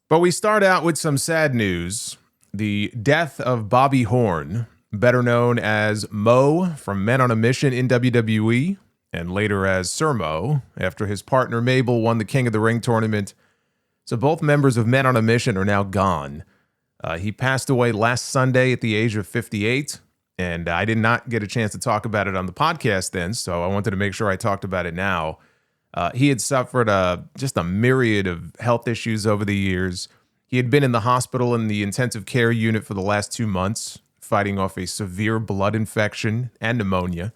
But we start out with some sad news. The death of Bobby Horne, better known as Mo from Men on a Mission in WWE, and later as Sir Mo, after his partner Mabel won the King of the Ring tournament. So both members of Men on a Mission are now gone. He passed away last Sunday at the age of 58, and I did not get a chance to talk about it on the podcast then, so I wanted to make sure I talked about it now. He had suffered just a myriad of health issues over the years. He had been in the hospital in the intensive care unit for the last 2 months, fighting off a severe blood infection and pneumonia,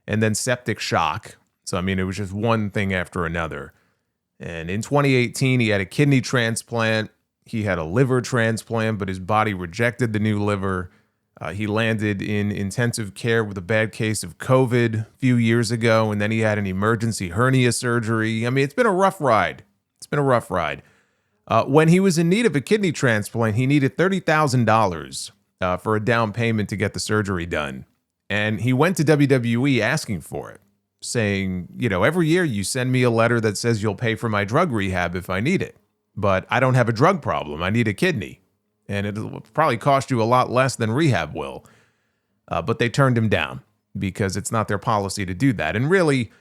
and then septic shock. So, I mean, it was just one thing after another. And in 2018, he had a kidney transplant. He had a liver transplant, but his body rejected the new liver. He landed in intensive care with a bad case of COVID a few years ago, and then he had an emergency hernia surgery. I mean, it's been a rough ride. When he was in need of a kidney transplant, he needed $30,000 for a down payment to get the surgery done. And he went to WWE asking for it, saying, every year you send me a letter that says you'll pay for my drug rehab if I need it. But I don't have a drug problem. I need a kidney. And it'll probably cost you a lot less than rehab will. But they turned him down because it's not their policy to do that. And really,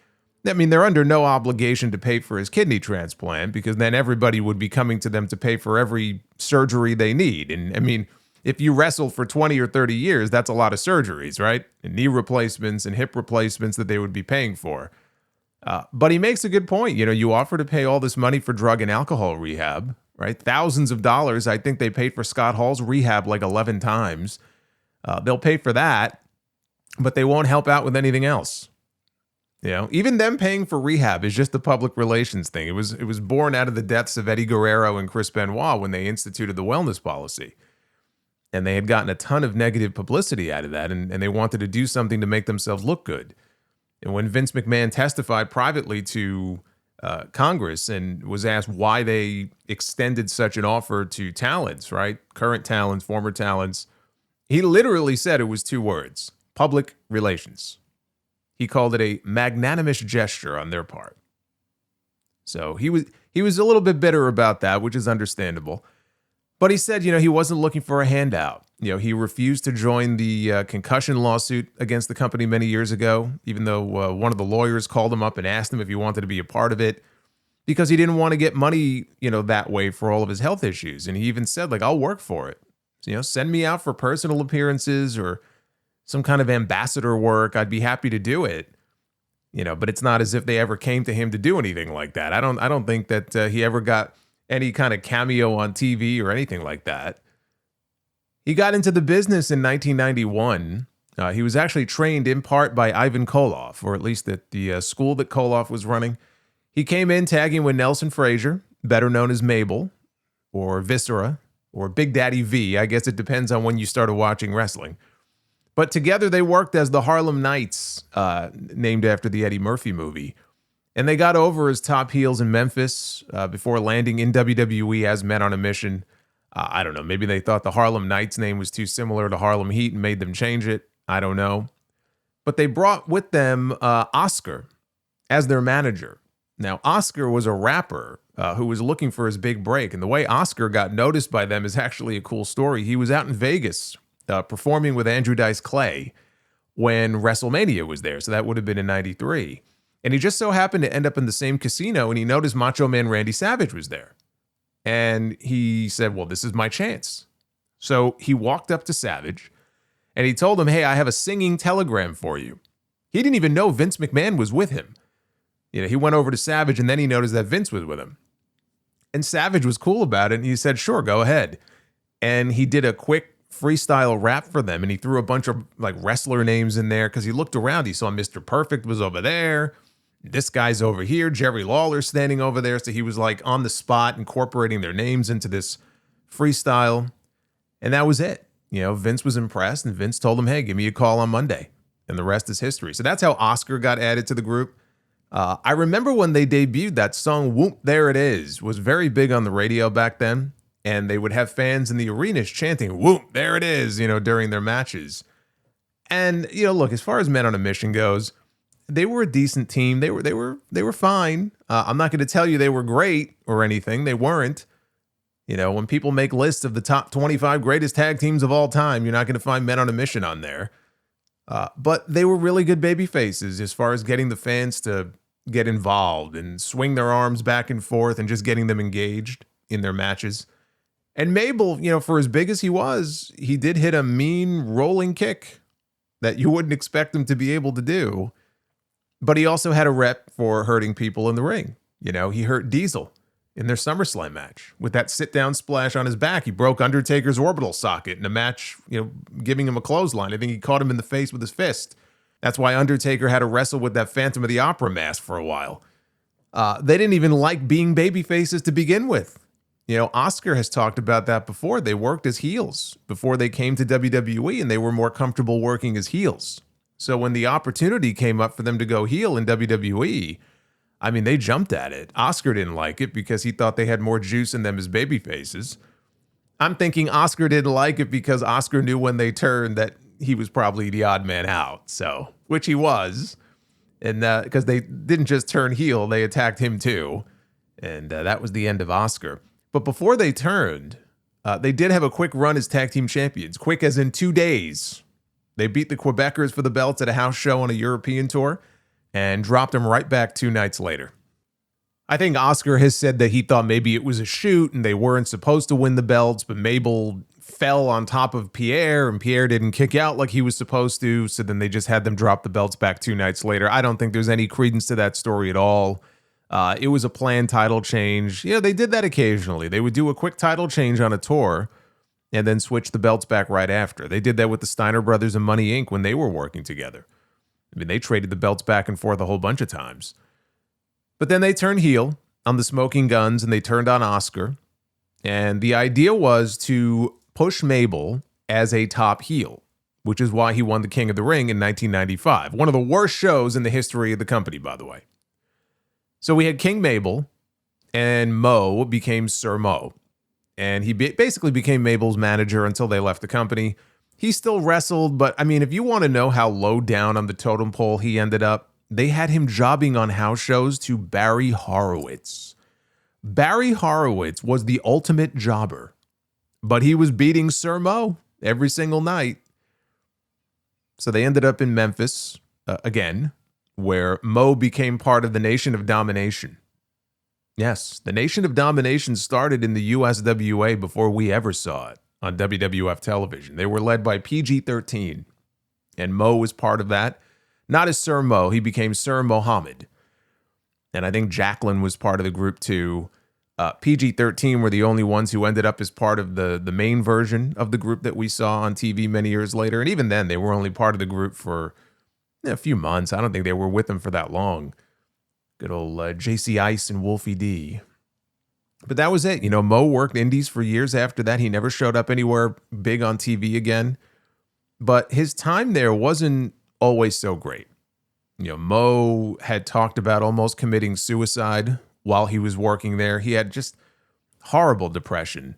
I mean, they're under no obligation to pay for his kidney transplant because then everybody would be coming to them to pay for every surgery they need. And I mean, if you wrestle for 20 or 30 years, that's a lot of surgeries, right? And knee replacements and hip replacements that they would be paying for. But he makes a good point. You offer to pay all this money for drug and alcohol rehab, right? Thousands of dollars. I think they paid for Scott Hall's rehab like 11 times. They'll pay for that, but they won't help out with anything else. Even them paying for rehab is just a public relations thing. It was born out of the deaths of Eddie Guerrero and Chris Benoit when they instituted the wellness policy. And they had gotten a ton of negative publicity out of that, and they wanted to do something to make themselves look good. And when Vince McMahon testified privately to Congress and was asked why they extended such an offer to talents, right? Current talents, former talents, he literally said it was 2 words: public relations. He called it a magnanimous gesture on their part. So he was a little bit bitter about that, which is understandable. But he said, he wasn't looking for a handout. He refused to join the concussion lawsuit against the company many years ago, even though one of the lawyers called him up and asked him if he wanted to be a part of it, because he didn't want to get money, that way for all of his health issues. And he even said, I'll work for it. So, send me out for personal appearances or some kind of ambassador work. I'd be happy to do it. But it's not as if they ever came to him to do anything like that. I don't think that he ever got any kind of cameo on TV or anything like that. He got into the business in 1991. He was actually trained in part by Ivan Koloff, or at least at the school that Koloff was running. He came in tagging with Nelson Frazier, better known as Mabel, or Viscera, or Big Daddy V. I guess it depends on when you started watching wrestling. But together they worked as the Harlem Knights, named after the Eddie Murphy movie. And they got over as top heels in Memphis before landing in WWE as Men on a Mission. I don't know. Maybe they thought the Harlem Knights name was too similar to Harlem Heat and made them change it. I don't know. But they brought with them Oscar as their manager. Now, Oscar was a rapper who was looking for his big break. And the way Oscar got noticed by them is actually a cool story. He was out in Vegas performing with Andrew Dice Clay when WrestleMania was there. So that would have been in 93. And he just so happened to end up in the same casino, and he noticed Macho Man Randy Savage was there. And he said, well, this is my chance. So he walked up to Savage, and he told him, hey, I have a singing telegram for you. He didn't even know Vince McMahon was with him. He went over to Savage, and then he noticed that Vince was with him. And Savage was cool about it, and he said, sure, go ahead. And he did a quick freestyle rap for them, and he threw a bunch of wrestler names in there because he looked around. He saw Mr. Perfect was over there. This guy's over here. Jerry Lawler standing over there. So he was on the spot, incorporating their names into this freestyle. And that was it. Vince was impressed, and Vince told him, hey, give me a call on Monday. And the rest is history. So that's how Oscar got added to the group. I remember when they debuted that song, Whoop, There It Is, was very big on the radio back then. And they would have fans in the arenas chanting, Whoop, there it is, during their matches. And, look, as far as Men on a Mission goes, they were a decent team. They were fine. I'm not going to tell you they were great or anything. They weren't. You know, when people make lists of the top 25 greatest tag teams of all time, you're not going to find Men on a Mission on there. But they were really good baby faces as far as getting the fans to get involved and swing their arms back and forth and just getting them engaged in their matches. And Mabel, you know, for as big as he was, he did hit a mean rolling kick that you wouldn't expect him to be able to do. But he also had a rep for hurting people in the ring. You know, he hurt Diesel in their SummerSlam match with that sit-down splash on his back. He broke Undertaker's orbital socket in a match, you know, giving him a clothesline. I think he caught him in the face with his fist. That's why Undertaker had to wrestle with that Phantom of the Opera mask for a while. They didn't even like being baby faces to begin with. You know, Oscar has talked about that before. They worked as heels before they came to WWE, and they were more comfortable working as heels. So when the opportunity came up for them to go heel in WWE, I mean, they jumped at it. Oscar didn't like it because he thought they had more juice in them as baby faces. I'm thinking Oscar didn't like it because Oscar knew when they turned that he was probably the odd man out. So, which he was. And because they didn't just turn heel, they attacked him too. And that was the end of Oscar. But before they turned, they did have a quick run as tag team champions. Quick as in 2 days. They beat the Quebecers for the belts at a house show on a European tour and dropped them right back 2 nights later. I think Oscar has said that he thought maybe it was a shoot and they weren't supposed to win the belts, but Mabel fell on top of Pierre and Pierre didn't kick out like he was supposed to, so then they just had them drop the belts back 2 nights later. I don't think there's any credence to that story at all. It was a planned title change. You know, they did that occasionally. They would do a quick title change on a tour and then switch the belts back right after. They did that with the Steiner Brothers and Money Inc. when they were working together. I mean, they traded the belts back and forth a whole bunch of times. But then they turned heel on the Smoking Guns and they turned on Oscar. And the idea was to push Mabel as a top heel, which is why he won the King of the Ring in 1995. One of the worst shows in the history of the company, by the way. So we had King Mabel and Mo became Sir Mo. And he basically became Mabel's manager until they left the company. He still wrestled, but I mean, if you want to know how low down on the totem pole he ended up, they had him jobbing on house shows to Barry Horowitz. Barry Horowitz was the ultimate jobber, but he was beating Sir Mo every single night. So they ended up in Memphis again, where Mo became part of the Nation of Domination. Yes, the Nation of Domination started in the USWA before we ever saw it on WWF television. They were led by PG-13, and Mo was part of that. Not as Sir Mo, he became Sir Mohammed. And I think Jacqueline was part of the group too. PG-13 were the only ones who ended up as part of the main version of the group that we saw on TV many years later. And even then, they were only part of the group for a few months. I don't think they were with them for that long. Good old JC Ice and Wolfie D. But that was it. You know, Mo worked indies for years after that. He never showed up anywhere big on TV again. But his time there wasn't always so great. You know, Mo had talked about almost committing suicide while he was working there. He had just horrible depression.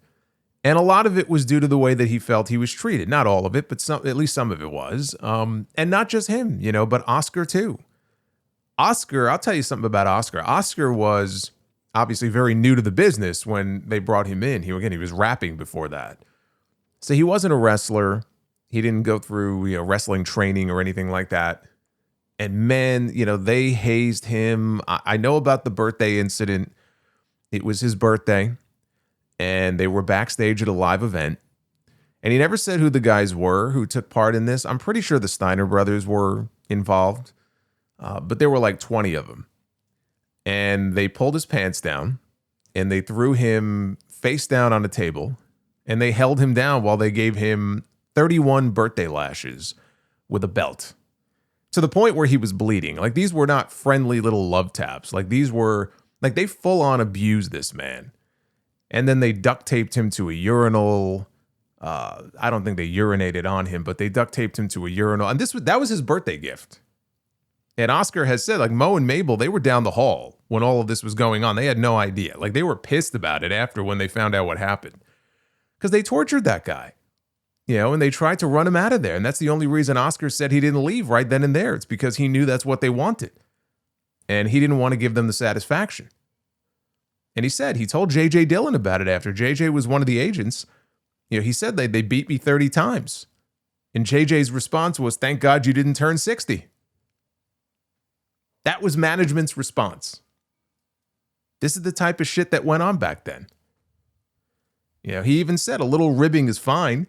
And a lot of it was due to the way that he felt he was treated. Not all of it, but at least some of it was. And not just him, you know, but Oscar too. Oscar, I'll tell you something about Oscar. Oscar was obviously very new to the business when they brought him in. He was rapping before that. So he wasn't a wrestler. He didn't go through, you know, wrestling training or anything like that. And man, you know, they hazed him. I know about the birthday incident. It was his birthday, and they were backstage at a live event. And he never said who the guys were who took part in this. I'm pretty sure the Steiner brothers were involved, but there were like 20 of them. And they pulled his pants down, and they threw him face down on a table, and they held him down while they gave him 31 birthday lashes with a belt. To the point where he was bleeding. Like, these were not friendly little love taps. Like, these were, like, they full on abused this man. And then they duct taped him to a urinal. I don't think they urinated on him, but they duct taped him to a urinal. And that was his birthday gift. And Oscar has said, like, Mo and Mabel, they were down the hall when all of this was going on. They had no idea. Like, they were pissed about it after when they found out what happened. Because they tortured that guy. You know, and they tried to run him out of there. And that's the only reason Oscar said he didn't leave right then and there. It's because he knew that's what they wanted. And he didn't want to give them the satisfaction. And he said, he told J.J. Dillon about it after. J.J. was one of the agents. He said they beat me 30 times. And J.J.'s response was, thank God you didn't turn 60. That was management's response. This is the type of shit that went on back then. He even said a little ribbing is fine,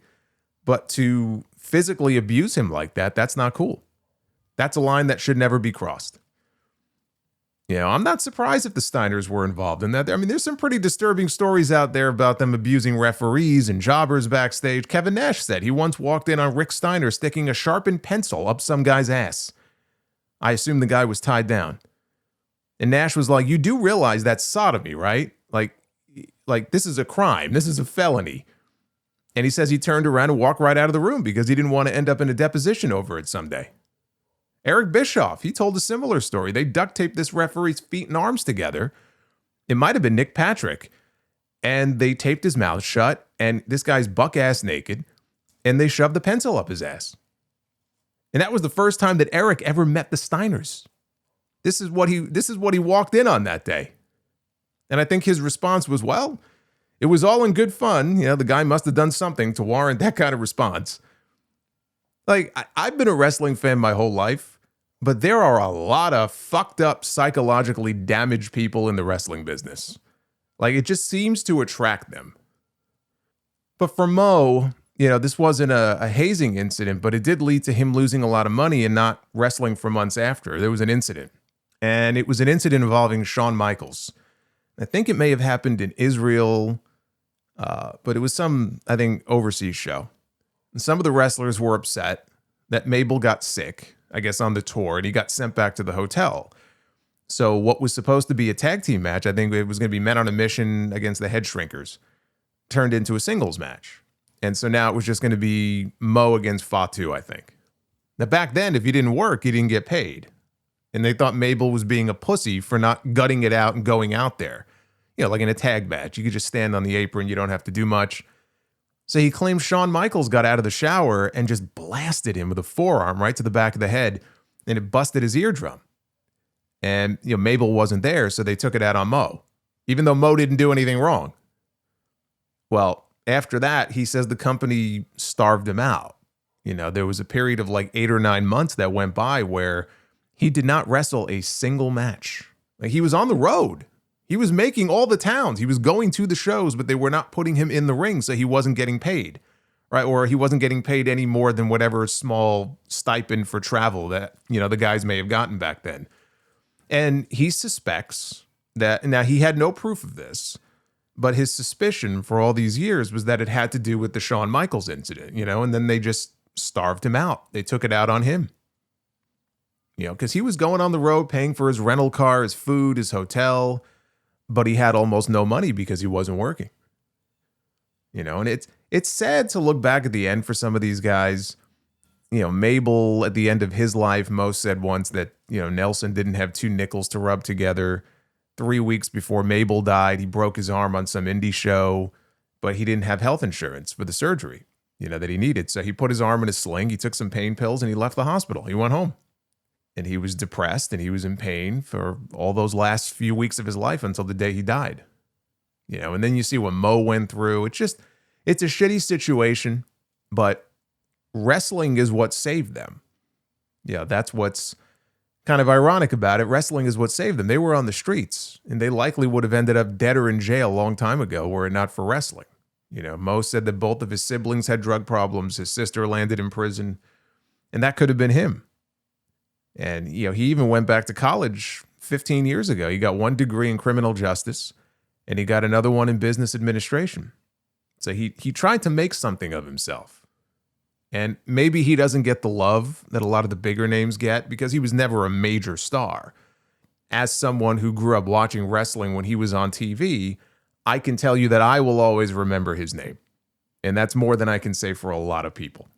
but to physically abuse him like that, that's not cool. That's a line that should never be crossed. I'm not surprised if the Steiners were involved in that. I mean, there's some pretty disturbing stories out there about them abusing referees and jobbers backstage. Kevin Nash said he once walked in on Rick Steiner sticking a sharpened pencil up some guy's ass. I assume the guy was tied down. And Nash was like, you do realize that's sodomy, right? Like this is a crime. This is a felony. And he says he turned around and walked right out of the room because he didn't want to end up in a deposition over it someday. Eric Bischoff, he told a similar story. They duct taped this referee's feet and arms together. It might have been Nick Patrick. And they taped his mouth shut, and this guy's buck-ass naked, and they shoved the pencil up his ass. And that was the first time that Eric ever met the Steiners. This is what he walked in on that day. And I think his response was, well, it was all in good fun. The guy must have done something to warrant that kind of response. I've been a wrestling fan my whole life. But there are a lot of fucked up, psychologically damaged people in the wrestling business. It just seems to attract them. But for Mo, this wasn't a hazing incident, but it did lead to him losing a lot of money and not wrestling for months after. There was an incident. And it was an incident involving Shawn Michaels. I think it may have happened in Israel, but it was some, I think, overseas show. And some of the wrestlers were upset that Mabel got sick, I guess, on the tour, and he got sent back to the hotel. So what was supposed to be a tag team match, I think it was going to be Men on a Mission against the Head Shrinkers, turned into a singles match. And so now it was just going to be Mo against Fatu, I think. Now, back then, if you didn't work, you didn't get paid. And they thought Mabel was being a pussy for not gutting it out and going out there. Like in a tag match. You could just stand on the apron. You don't have to do much. So he claimed Shawn Michaels got out of the shower and just blasted him with a forearm right to the back of the head, and it busted his eardrum. And Mabel wasn't there, so they took it out on Mo, even though Mo didn't do anything wrong. Well, after that, he says the company starved him out. There was a period of 8 or 9 months that went by where he did not wrestle a single match. He was on the road. He was making all the towns. He was going to the shows, but they were not putting him in the ring, so he wasn't getting paid, right? Or he wasn't getting paid any more than whatever small stipend for travel that, the guys may have gotten back then. And he suspects that, now he had no proof of this, but his suspicion for all these years was that it had to do with the Shawn Michaels incident, and then they just starved him out. They took it out on him. Because he was going on the road, paying for his rental car, his food, his hotel, but he had almost no money because he wasn't working. And it's sad to look back at the end for some of these guys. Mabel, at the end of his life, Mo said once that, Nelson didn't have 2 nickels to rub together. 3 weeks before Mabel died, he broke his arm on some indie show, but he didn't have health insurance for the surgery, that he needed. So he put his arm in a sling, he took some pain pills, and he left the hospital. He went home. And he was depressed and he was in pain for all those last few weeks of his life until the day he died. And then you see what Mo went through. It's a shitty situation, but wrestling is what saved them. That's what's kind of ironic about it. Wrestling is what saved them. They were on the streets and they likely would have ended up dead or in jail a long time ago were it not for wrestling. Mo said that both of his siblings had drug problems. His sister landed in prison, and that could have been him. And, he even went back to college 15 years ago. He got 1 degree in criminal justice, and he got another one in business administration. So he tried to make something of himself. And maybe he doesn't get the love that a lot of the bigger names get because he was never a major star. As someone who grew up watching wrestling when he was on TV, I can tell you that I will always remember his name. And that's more than I can say for a lot of people.